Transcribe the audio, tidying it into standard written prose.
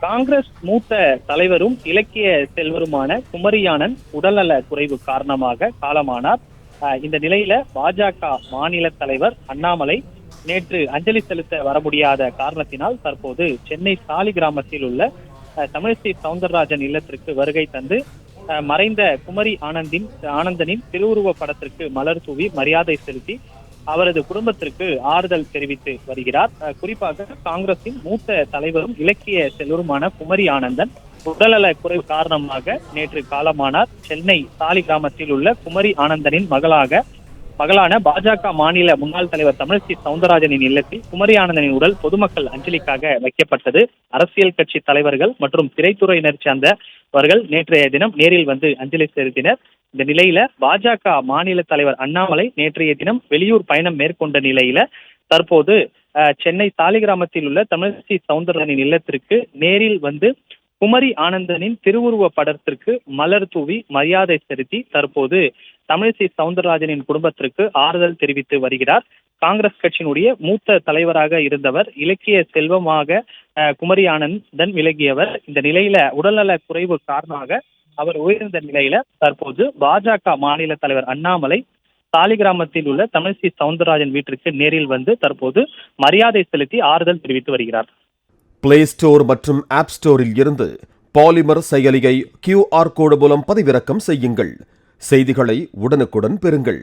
காங்கிரஸ் மூத்த தலைவரும் இலக்கிய செல்வருமான குமரியானன் உடல்நல குறைவு காரணமாக காலமானார். இந்த நிலையில பாஜக மாநில தலைவர் அண்ணாமலை நேற்று அஞ்சலி செலுத்த வர முடியாத காரணத்தினால் தற்போது சென்னை சாலிகிராமத்தில் உள்ள தமிழிசை சவுந்தரராஜன் இல்லத்திற்கு வருகை தந்து மறைந்த குமரி ஆனந்தனின் திருவுருவ படத்திற்கு மலர் தூவி மரியாதை செலுத்தி அவரது குடும்பத்திற்கு ஆறுதல் தெரிவித்து வருகிறார். குறிப்பாக காங்கிரசின் மூத்த தலைவரும் இலக்கிய செல்வருமான குமரி ஆனந்தன் உடல்நல குறைவு காரணமாக நேற்று காலமானார். சென்னை சாலிகிராமத்தில் உள்ள குமரி ஆனந்தனின் மகளான பாஜக மாநில முன்னாள் தலைவர் தமிழிசை சவுந்தரராஜனின் இல்லத்தில் குமரி ஆனந்தனின் உடல் பொதுமக்கள் அஞ்சலிக்காக வைக்கப்பட்டது. அரசியல் கட்சி தலைவர்கள் மற்றும் திரைத்துறையினர் சார்ந்தவர்கள் நேற்றைய தினம் நேரில் வந்து அஞ்சலி செலுத்தினர். இந்த நிலையில பாஜக மாநில தலைவர் அண்ணாமலை நேற்றைய தினம் வெளியூர் பயணம் மேற்கொண்ட நிலையில தற்போது சென்னை சாலிகிராமத்தில் உள்ள தமிழிசை சவுந்தரராஜனின் இல்லத்திற்கு நேரில் வந்து குமரி ஆனந்தனின் திருவுருவ படத்திற்கு மலர் தூவி மரியாதை செலுத்தி தற்போது தமிழிசை சவுந்தரராஜனின் குடும்பத்திற்கு ஆறுதல் தெரிவித்து வருகிறார். காங்கிரஸ் கட்சியினுடைய மூத்த தலைவராக இருந்தவர், இலக்கிய செல்வமாக குமரி ஆனந்தன் விலகியவர். இந்த நிலையில உடல்நல குறைவு காரணமாக அவர் உயர்ந்த நிலையில தற்போது பாஜக மாநில தலைவர் அண்ணாமலை சாலிகிராமத்தில் உள்ள தமிழிசை சவுந்தரராஜன் வீட்டிற்கு நேரில் வந்து தற்போது மரியாதை செலுத்தி ஆறுதல் தெரிவித்து வருகிறார். பிளே ஸ்டோர் மற்றும் ஆப் ஸ்டோரில் இருந்து பாலிமர் செயலியை QR கோடு மூலம் பதிவிறக்கம் செய்யுங்கள். செய்திகளை உடனுக்குடன் பெறுங்கள்.